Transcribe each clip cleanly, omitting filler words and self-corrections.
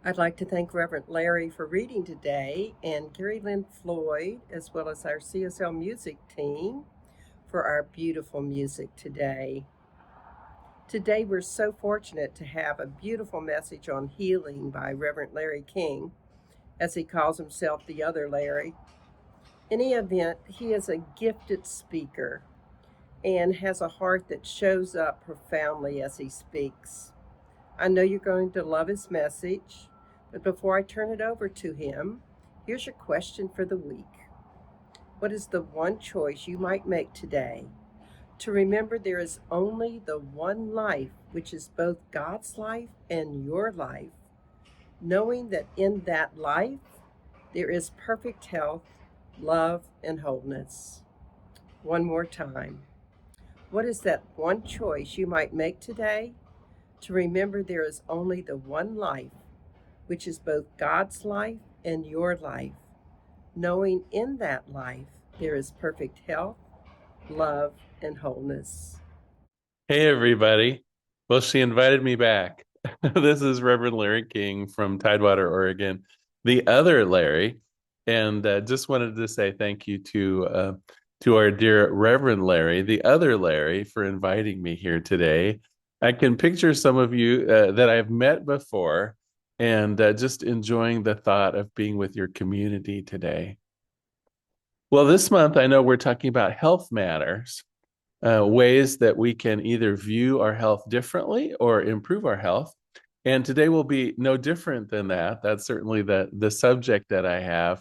I'd like to thank Reverend Larry for reading today and Gary Lynn Floyd, as well as our CSL music team, for our beautiful music today. Today, we're so fortunate to have a beautiful message on healing by Reverend Larry King, as he calls himself the other Larry. In any event, he is a gifted speaker and has a heart that shows up profoundly as he speaks. I know you're going to love his message, but before I turn it over to him, here's your question for the week. What is the one choice you might make today to remember there is only the one life, which is both God's life and your life, knowing that in that life there is perfect health, love, and wholeness? One more time. What is that one choice you might make today to remember there is only the one life, which is both God's life and your life, knowing in that life there is perfect health, love, and wholeness? Hey, everybody. Well, she invited me back. This is Reverend Larry King from Tidewater, Oregon, the other Larry. And just wanted to say thank you to our dear Reverend Larry, the other Larry, for inviting me here today. I can picture some of you that I've met before and just enjoying the thought of being with your community today. Well, this month, I know we're talking about health matters, ways that we can either view our health differently or improve our health. And today will be no different than that. That's certainly the subject that I have.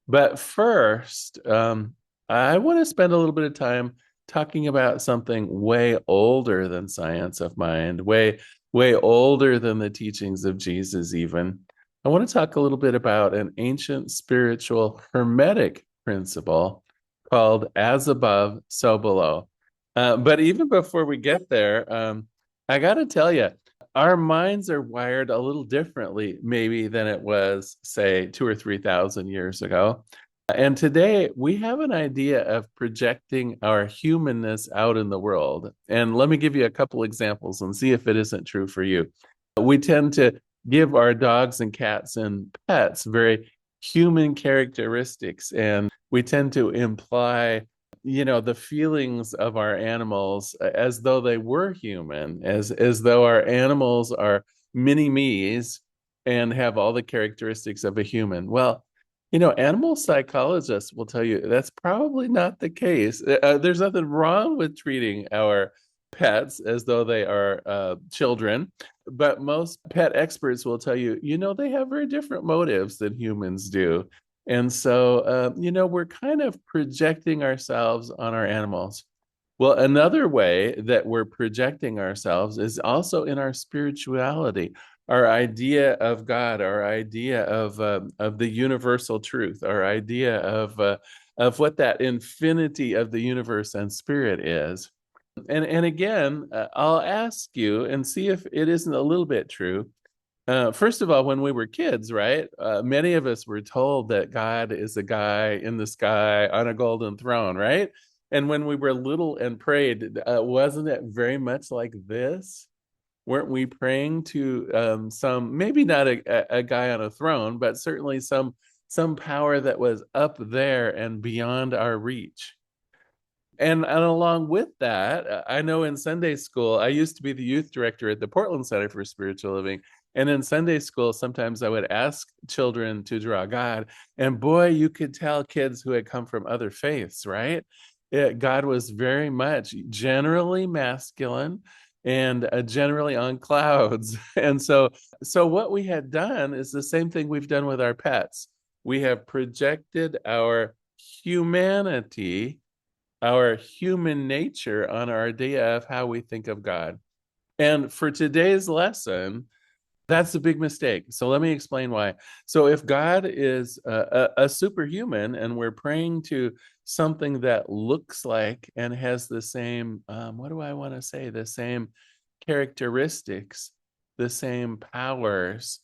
But first, I want to spend a little bit of time talking about something way older than science of mind, way older than the teachings of Jesus, even. I want to talk a little bit about an ancient spiritual hermetic principle called as above, so below. But even before we get there, I got to tell you, our minds are wired a little differently, maybe than it was, say, 2 or 3 thousand years ago. And today we have an idea of projecting our humanness out in the world. And let me give you a couple examples and see if it isn't true for you. We tend to give our dogs and cats and pets very human characteristics, and we tend to imply the feelings of our animals as though they were human, as though our animals are mini me's and have all the characteristics of a human. Well, animal psychologists will tell you that's probably not the case. There's nothing wrong with treating our pets as though they are children, but most pet experts will tell you, they have very different motives than humans do. And so, we're kind of projecting ourselves on our animals. Well, another way that we're projecting ourselves is also in our spirituality, our idea of God, our idea of the universal truth, our idea of what that infinity of the universe and spirit is. And again, I'll ask you and see if it isn't a little bit true. First of all, when we were kids, right? Many of us were told that God is a guy in the sky on a golden throne, right? And when we were little and prayed, wasn't it very much like this? Weren't we praying to some, maybe not a guy on a throne, but certainly some power that was up there and beyond our reach? And along with that, I know in Sunday school, I used to be the youth director at the Portland Center for Spiritual Living. And in Sunday school, sometimes I would ask children to draw God. And boy, you could tell kids who had come from other faiths, right? God was very much generally masculine and generally on clouds. And so what we had done is the same thing we've done with our pets. We have projected our humanity, our human nature, on our idea of how we think of God. And for today's lesson, that's a big mistake. So let me explain why. So if God is a superhuman and we're praying to something that looks like and has the same, what do I want to say, the same characteristics, the same powers.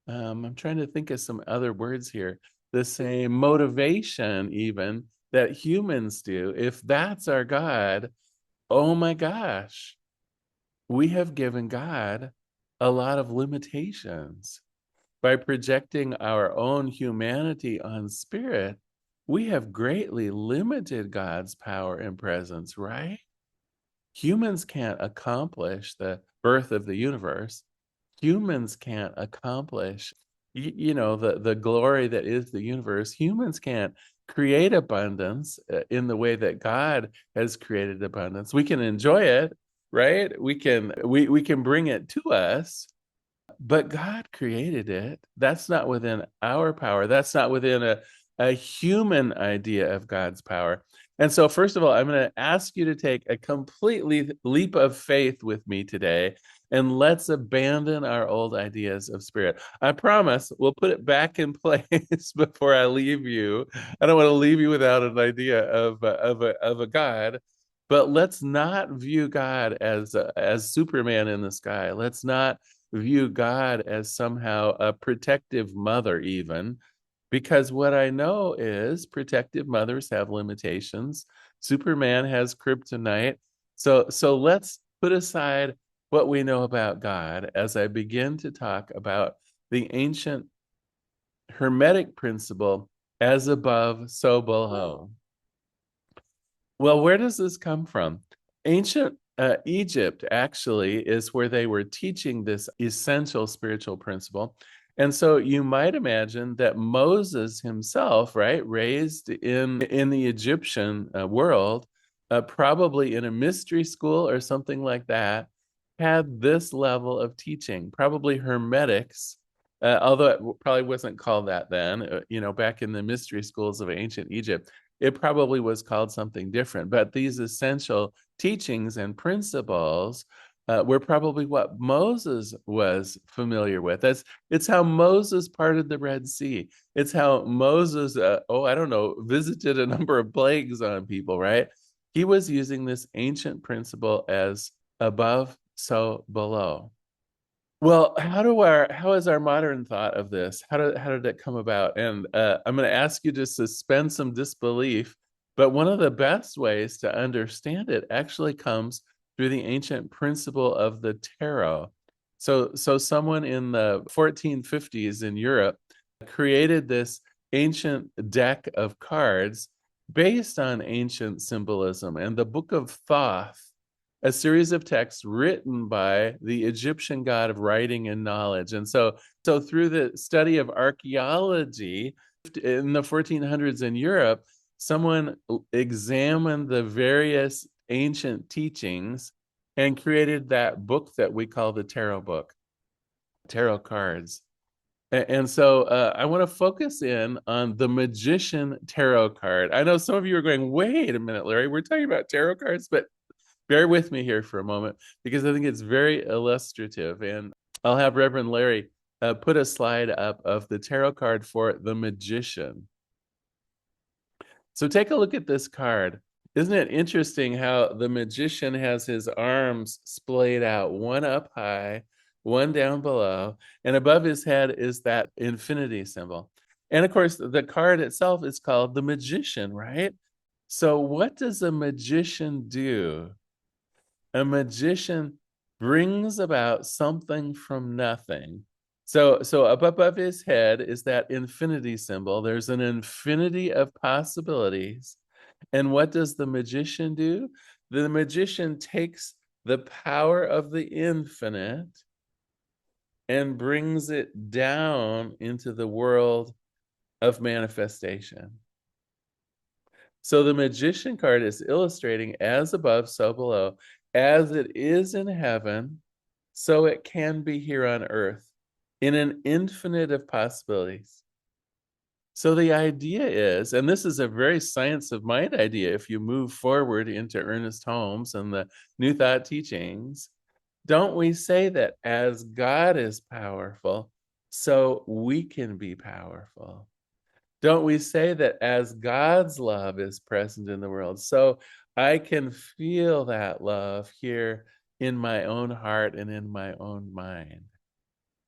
I'm trying to think of some other words here. The same motivation, even that humans do. If that's our God, oh my gosh, we have given God a lot of limitations. by projecting our own humanity on spirit, we have greatly limited God's power and presence, right? Humans can't accomplish the birth of the universe. Humans can't accomplish, the glory that is the universe. Humans can't create abundance in the way that God has created abundance. We can enjoy it, right? We can bring it to us, but God created it. That's not within our power. That's not within a human idea of God's power. And so, first of all, I'm going to ask you to take a complete leap of faith with me today, and let's abandon our old ideas of spirit. I promise we'll put it back in place before I leave you. I don't want to leave you without an idea of a God. But let's not view God as Superman in the sky. Let's not view God as somehow a protective mother, even, because what I know is protective mothers have limitations. Superman has kryptonite. So let's put aside what we know about God as I begin to talk about the ancient Hermetic principle, as above, so below. Well, where does this come from? Ancient Egypt actually is where they were teaching this essential spiritual principle. And so you might imagine that Moses himself, right, raised in the Egyptian world, probably in a mystery school or something like that, had this level of teaching, probably Hermetics, although it probably wasn't called that then, back in the mystery schools of ancient Egypt. It probably was called something different, but these essential teachings and principles were probably what Moses was familiar with. It's how Moses parted the Red Sea. It's how Moses, I don't know, visited a number of plagues on people, right? He was using this ancient principle as above, so below. Well, how is our modern thought of this? How did it come about? And I'm going to ask you to suspend some disbelief, but one of the best ways to understand it actually comes through the ancient principle of the tarot. So someone in the 1450s in Europe created this ancient deck of cards based on ancient symbolism, and the Book of Thoth, a series of texts written by the Egyptian god of writing and knowledge. And so through the study of archaeology in the 1400s in Europe, someone examined the various ancient teachings and created that book that we call the tarot book, tarot cards. And so I want to focus in on the Magician Tarot card. I know some of you are going, wait a minute, Larry, we're talking about tarot cards, but bear with me here for a moment because I think it's very illustrative. And I'll have Reverend Larry put a slide up of the tarot card for the Magician. So take a look at this card. Isn't it interesting how the Magician has his arms splayed out, one up high, one down below, and above his head is that infinity symbol. And of course, the card itself is called the Magician, right? So what does a magician do? A magician brings about something from nothing. So up above his head is that infinity symbol. There's an infinity of possibilities. And what does the magician do? The magician takes the power of the infinite and brings it down into the world of manifestation. So the magician card is illustrating as above, so below. As it is in heaven, so it can be here on earth in an infinite of possibilities. So the idea is, and this is a very science of mind idea, if you move forward into Ernest Holmes and the New Thought teachings, don't we say that as God is powerful, so we can be powerful? Don't we say that as God's love is present in the world, so I can feel that love here in my own heart and in my own mind?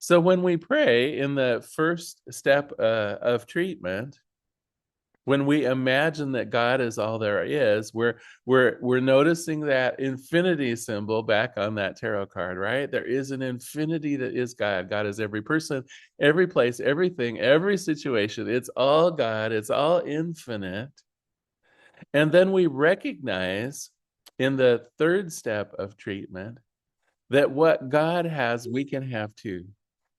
So when we pray in the first step of treatment, When we imagine that God is all there is, we're noticing that infinity symbol back on that tarot card, right? There is an infinity that is God. God is every person, every place, everything, every situation. It's all God. It's all infinite. And then we recognize in the third step of treatment that what God has, we can have too.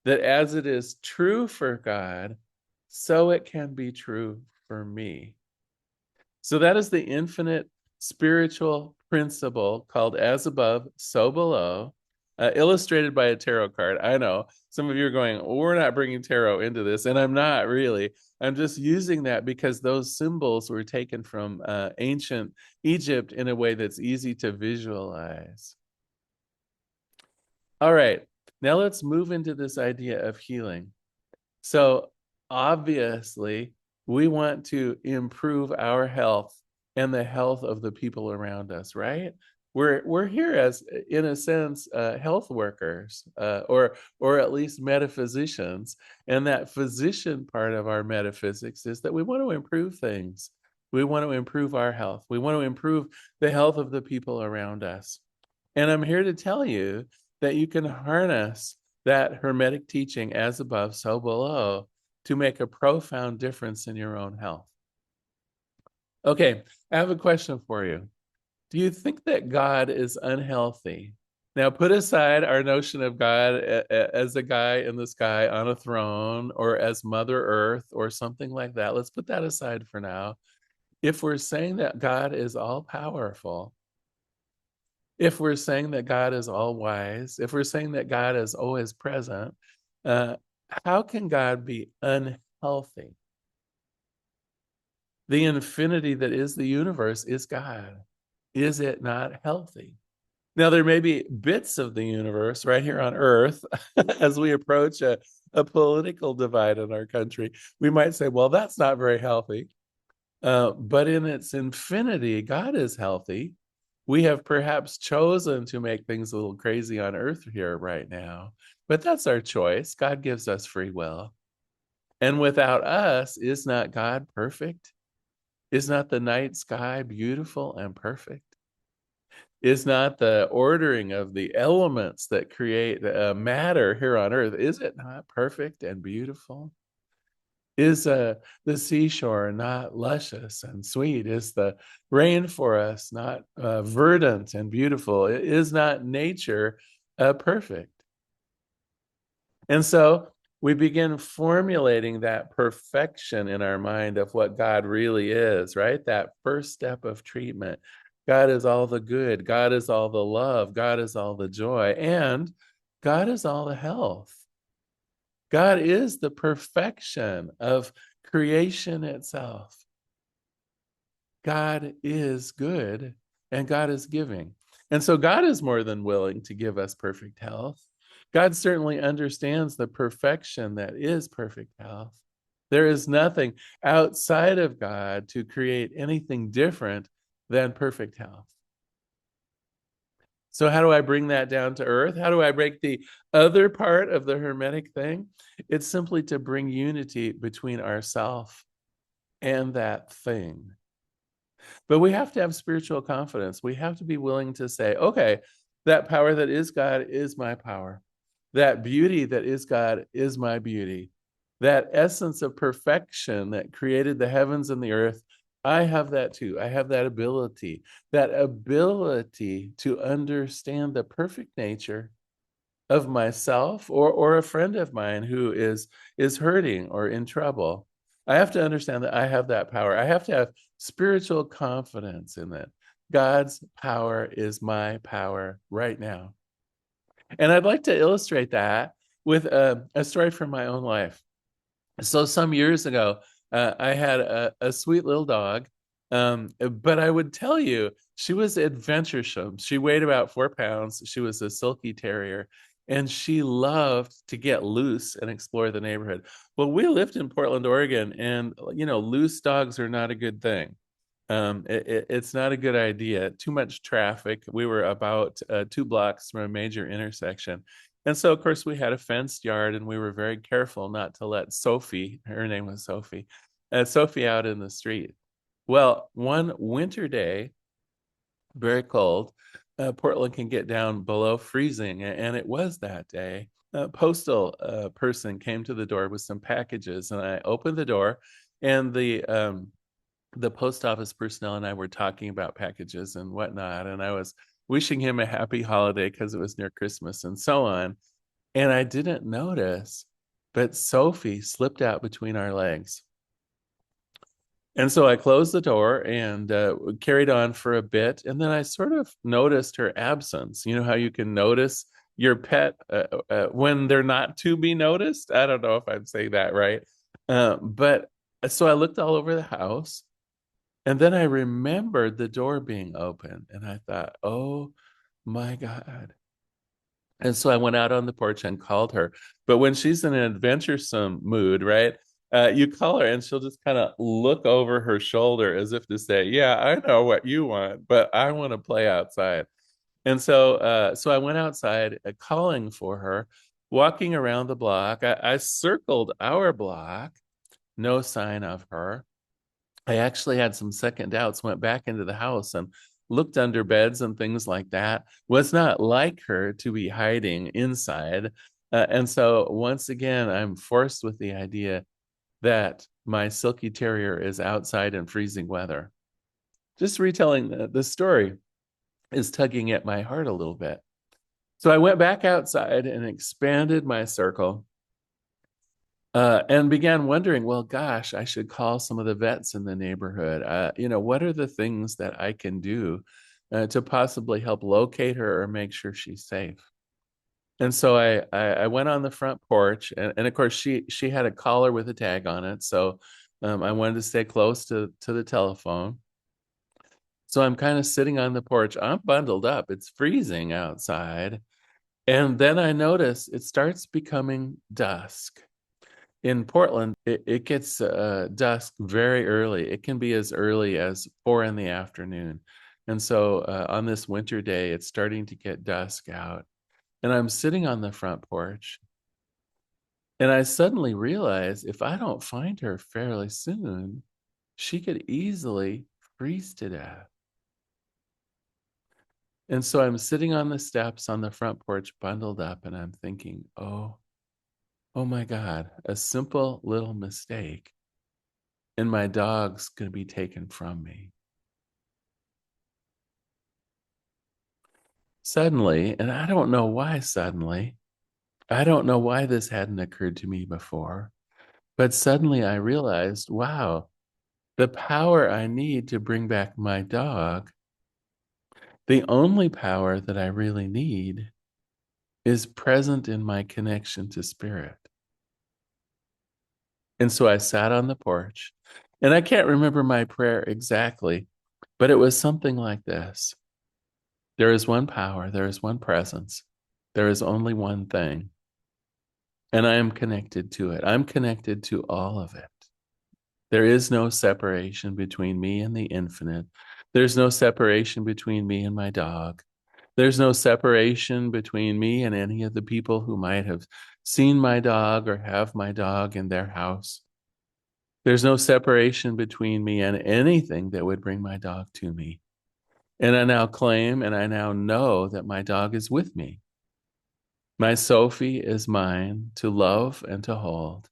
That as it is true for God, so it can be true for me. So that is the infinite spiritual principle called as above, so below, illustrated by a tarot card. I know some of you are going, oh, we're not bringing tarot into this, and I'm not really. I'm just using that because those symbols were taken from ancient Egypt in a way that's easy to visualize. All right, now let's move into this idea of healing. So obviously, we want to improve our health and the health of the people around us, right? We're here as, in a sense, health workers, or at least metaphysicians. And that physician part of our metaphysics is that we want to improve things. We want to improve our health. We want to improve the health of the people around us. And I'm here to tell you that you can harness that Hermetic teaching as above, so below, to make a profound difference in your own health. Okay, I have a question for you. Do you think that God is unhealthy? Now, put aside our notion of God as a guy in the sky on a throne or as Mother Earth or something like that. Let's put that aside for now. If we're saying that God is all powerful, if we're saying that God is all wise, if we're saying that God is always present, uh, how can God be unhealthy? The infinity that is the universe is God. Is it not healthy? Now, there may be bits of the universe right here on Earth as we approach a political divide in our country. We might say, well, that's not very healthy. But in its infinity, God is healthy. We have perhaps chosen to make things a little crazy on earth here right now, but that's our choice. God gives us free will. And without us, is not God perfect? Is not the night sky beautiful and perfect? Is not the ordering of the elements that create matter here on earth, is it not perfect and beautiful? Is the seashore not luscious and sweet? Is the rainforest not verdant and beautiful? Is not nature perfect? And so we begin formulating that perfection in our mind of what God really is, right? That first step of treatment. God is all the good. God is all the love. God is all the joy. And God is all the health. God is the perfection of creation itself. God is good and God is giving. And so God is more than willing to give us perfect health. God certainly understands the perfection that is perfect health. There is nothing outside of God to create anything different than perfect health. So how do I bring that down to earth? How do I break the other part of the Hermetic thing? It's simply to bring unity between ourself and that thing. But we have to have spiritual confidence. We have to be willing to say, okay, that power that is God is my power. That beauty that is God is my beauty. That essence of perfection that created the heavens and the earth, I have that too. I have that ability to understand the perfect nature of myself or a friend of mine who is hurting or in trouble. I have to understand that I have that power. I have to have spiritual confidence in that. God's power is my power right now. And I'd like to illustrate that with a story from my own life. So some years ago, I had a sweet little dog, but I would tell you, she was adventuresome. She weighed about 4 pounds. She was a silky terrier, and she loved to get loose and explore the neighborhood. Well, we lived in Portland, Oregon, and loose dogs are not a good thing. It's not a good idea. Too much traffic. We were about 2 blocks from a major intersection. And so, of course, we had a fenced yard and we were very careful not to let Sophie, her name was Sophie, Sophie out in the street. Well, one winter day, very cold, Portland can get down below freezing, and it was that day. A postal person came to the door with some packages, and I opened the door, and the post office personnel and I were talking about packages and whatnot, and I was wishing him a happy holiday because it was near Christmas and so on. And I didn't notice, but Sophie slipped out between our legs. And so I closed the door and carried on for a bit. And then I sort of noticed her absence. You know how you can notice your pet when they're not to be noticed? I don't know if I'm saying that right. But so I looked all over the house. And then I remembered the door being open. And I thought, oh my God. And so I went out on the porch and called her. But when she's in an adventuresome mood, right? You call her and she'll just kind of look over her shoulder as if to say, "Yeah, I know what you want, but I want to play outside." And so I went outside calling for her, walking around the block. I circled our block, no sign of her. I actually had some second doubts, went back into the house and looked under beds and things like that. Was not like her to be hiding inside. And so once again, I'm forced with the idea that my silky terrier is outside in freezing weather. Just retelling the story is tugging at my heart a little bit. So I went back outside and expanded my circle and began wondering, well, gosh, I should call some of the vets in the neighborhood. What are the things that I can do to possibly help locate her or make sure she's safe? And so I went on the front porch, and of course she had a collar with a tag on it, so I wanted to stay close to the telephone. So I'm kind of sitting on the porch. I'm bundled up. It's freezing outside, and then I notice it starts becoming dusk. In Portland, it gets dusk very early. It can be as early as 4 in the afternoon. And so on this winter day, it's starting to get dusk out. And I'm sitting on the front porch. And I suddenly realize if I don't find her fairly soon, she could easily freeze to death. And so I'm sitting on the steps on the front porch, bundled up, and I'm thinking, oh my God, a simple little mistake and my dog's going to be taken from me. Suddenly, and I don't know why suddenly, I don't know why this hadn't occurred to me before, but suddenly I realized, wow, the power I need to bring back my dog, the only power that I really need is present in my connection to spirit. And so I sat on the porch, and I can't remember my prayer exactly, but it was something like this. There is one power, there is one presence, there is only one thing, and I am connected to it. I'm connected to all of it. There is no separation between me and the infinite. There's no separation between me and my dog. There's no separation between me and any of the people who might have seen my dog or have my dog in their house. There's no separation between me and anything that would bring my dog to me. And I now claim and I now know that my dog is with me. My Sophie is mine to love and to hold.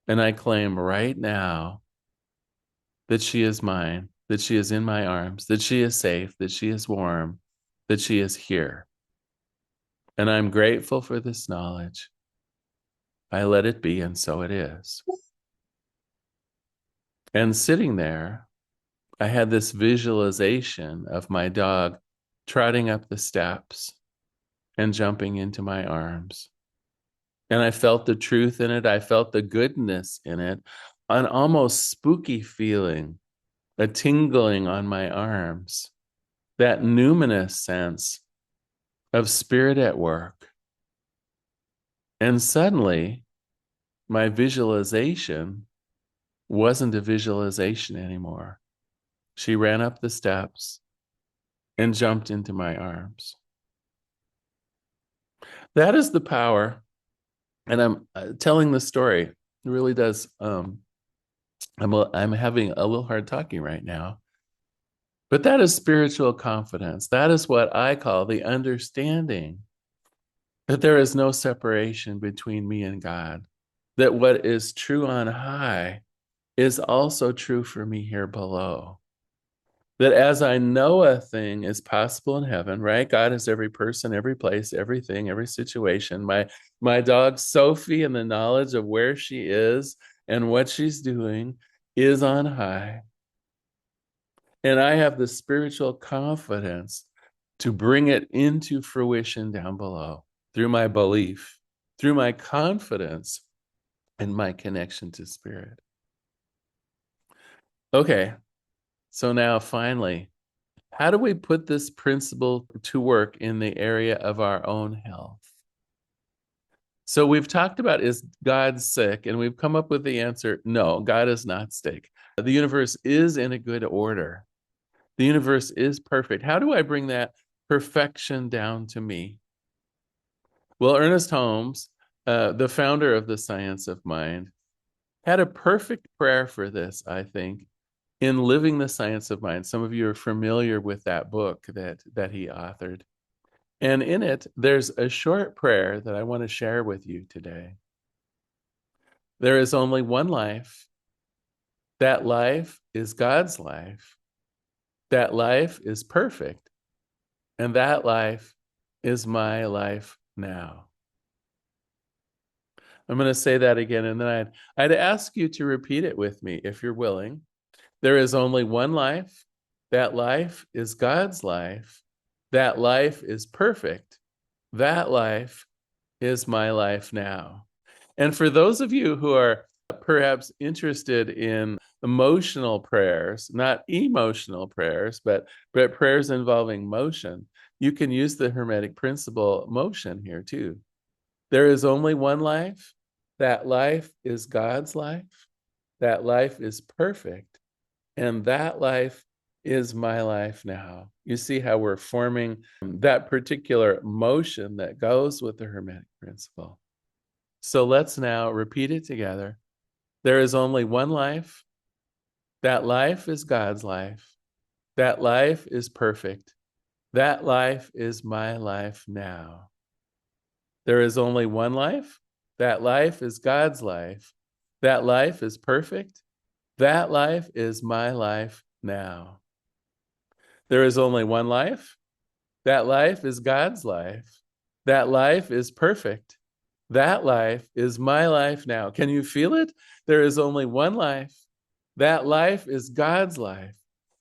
And I claim right now that she is mine, that she is in my arms, that she is safe, that she is warm, that she is here. And I'm grateful for this knowledge. I let it be, and so it is. And sitting there, I had this visualization of my dog trotting up the steps and jumping into my arms. And I felt the truth in it. I felt the goodness in it, an almost spooky feeling, a tingling on my arms, that numinous sense of spirit at work. And suddenly, my visualization wasn't a visualization anymore. She ran up the steps and jumped into my arms. That is the power. And I'm telling the story. It really does I'm having a little hard talking right now. But that is spiritual confidence. That is what I call the understanding that there is no separation between me and God, that what is true on high is also true for me here below. That as I know a thing is possible in heaven, right? God is every person, every place, everything, every situation. My dog Sophie and the knowledge of where she is and what she's doing is on high. And I have the spiritual confidence to bring it into fruition down below through my belief, through my confidence, and my connection to spirit. Okay, so now finally, how do we put this principle to work in the area of our own health? So we've talked about, is God sick? And we've come up with the answer, no, God is not sick. The universe is in a good order. The universe is perfect. How do I bring that perfection down to me? Well, Ernest Holmes, the founder of the science of mind, had a perfect prayer for this, I think, in Living the Science of Mind. Some of you are familiar with that book that he authored. And in it, there's a short prayer that I want to share with you today. There is only one life. That life is God's life. That life is perfect. And that life is my life now. I'm going to say that again, and then I'd ask you to repeat it with me if you're willing. There is only one life. That life is God's life. That life is perfect. That life is my life now. And for those of you who are perhaps interested in emotional prayers, not emotional prayers, but prayers involving motion, you can use the Hermetic principle motion here too. There is only one life. That life is God's life. That life is perfect. And that life is my life now. You see how we're forming that particular motion that goes with the Hermetic principle. So let's now repeat it together. There is only one life. That life is God's life. That life is perfect. That life is my life now. There is only one life. That life is God's life. That life is perfect. That life is my life now. There is only one life. That life is God's life. That life is perfect. That life is my life now. Can you feel it? There is only one life. That life is God's life.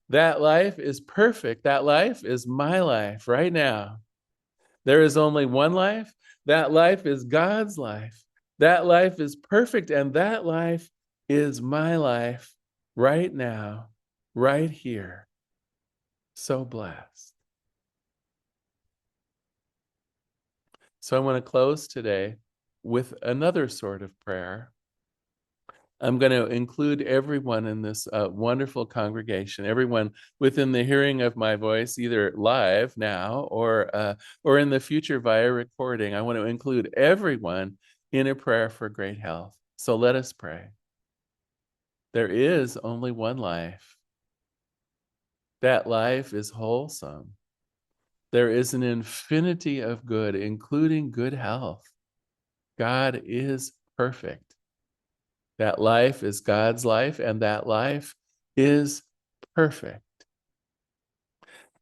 That life is perfect. That life is my life right now. There is only one life. That life is God's life. That life is perfect. And that life is my life right now, right here. So blessed. So I want to close today with another sort of prayer. I'm going to include everyone in this wonderful congregation, everyone within the hearing of my voice, either live now or in the future via recording. I want to include everyone in a prayer for great health. So let us pray. There is only one life. That life is wholesome. There is an infinity of good, including good health. God is perfect. That life is God's life, and that life is perfect.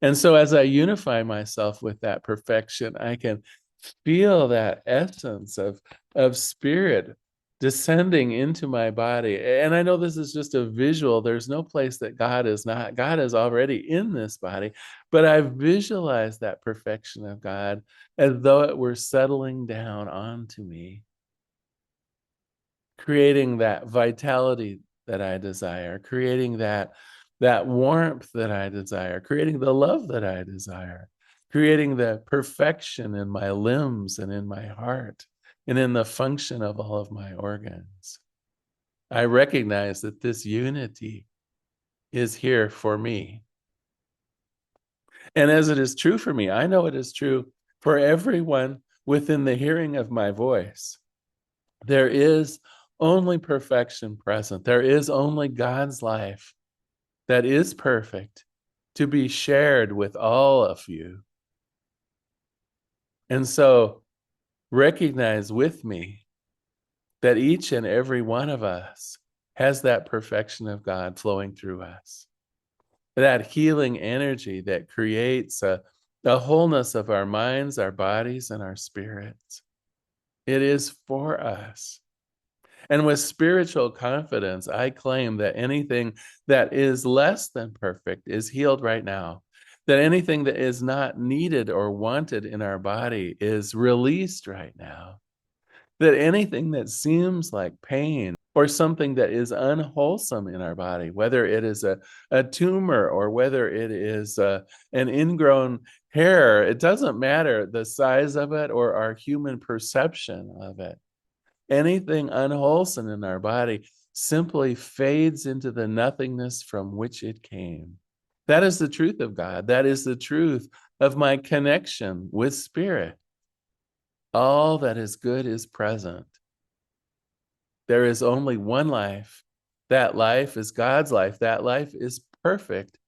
And so as I unify myself with that perfection, I can feel that essence of spirit descending into my body. And I know this is just a visual. There's no place that God is not. God is already in this body, but I visualize that perfection of God as though it were settling down onto me, creating that vitality that I desire, creating that warmth that I desire, creating the love that I desire, creating the perfection in my limbs and in my heart and in the function of all of my organs. I recognize that this unity is here for me. And as it is true for me, I know it is true for everyone within the hearing of my voice. There is only perfection present. There is only God's life that is perfect to be shared with all of you. And so recognize with me that each and every one of us has that perfection of God flowing through us, that healing energy that creates a wholeness of our minds, our bodies, and our spirits. It is for us. And with spiritual confidence, I claim that anything that is less than perfect is healed right now. That anything that is not needed or wanted in our body is released right now. That anything that seems like pain or something that is unwholesome in our body, whether it is a tumor or whether it is an ingrown hair, it doesn't matter the size of it or our human perception of it. Anything unwholesome in our body simply fades into the nothingness from which it came. That is the truth of God. That is the truth of my connection with Spirit. All that is good is present. There is only one life. That life is God's life. That life is perfect.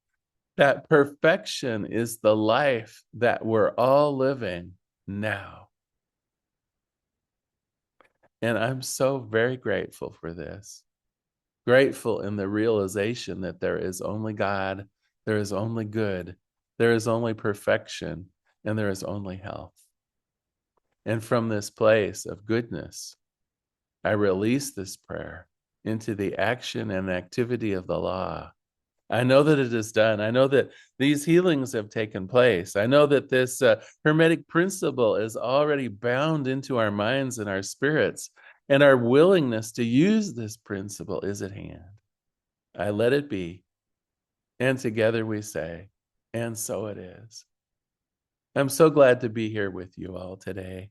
That perfection is the life that we're all living now. And I'm so very grateful for this. Grateful in the realization that there is only God, there is only good, there is only perfection, and there is only health. And from this place of goodness, I release this prayer into the action and activity of the law. I know that it is done. I know that these healings have taken place. I know that this Hermetic principle is already bound into our minds and our spirits, and our willingness to use this principle is at hand. I let it be. And together we say, and so it is. I'm so glad to be here with you all today.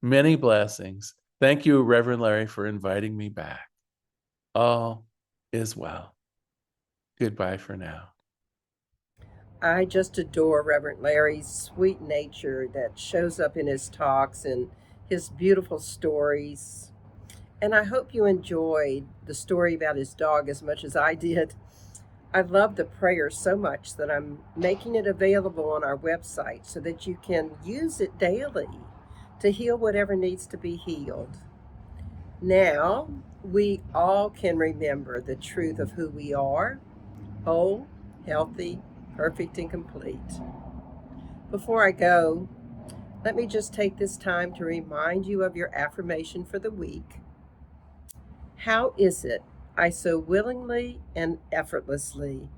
Many blessings. Thank you, Reverend Larry, for inviting me back. All is well. Goodbye for now. I just adore Reverend Larry's sweet nature that shows up in his talks and his beautiful stories. And I hope you enjoyed the story about his dog as much as I did. I love the prayer so much that I'm making it available on our website so that you can use it daily to heal whatever needs to be healed. Now, we all can remember the truth of who we are: whole, healthy, perfect, and complete. Before I go, let me just take this time to remind you of your affirmation for the week. How is it I so willingly and effortlessly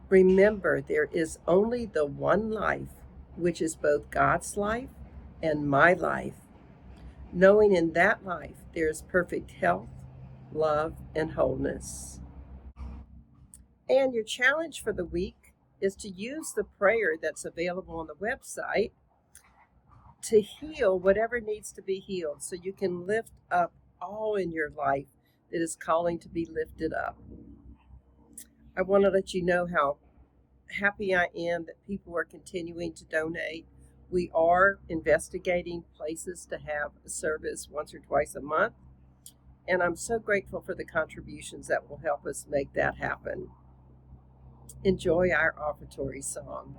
remember there is only the one life, which is both God's life and my life, knowing in that life there is perfect health, love, and wholeness? And your challenge for the week is to use the prayer that's available on the website to heal whatever needs to be healed so you can lift up all in your life that is calling to be lifted up. I want to let you know how happy I am that people are continuing to donate. We are investigating places to have a service once or twice a month, and I'm so grateful for the contributions that will help us make that happen. Enjoy our offertory song.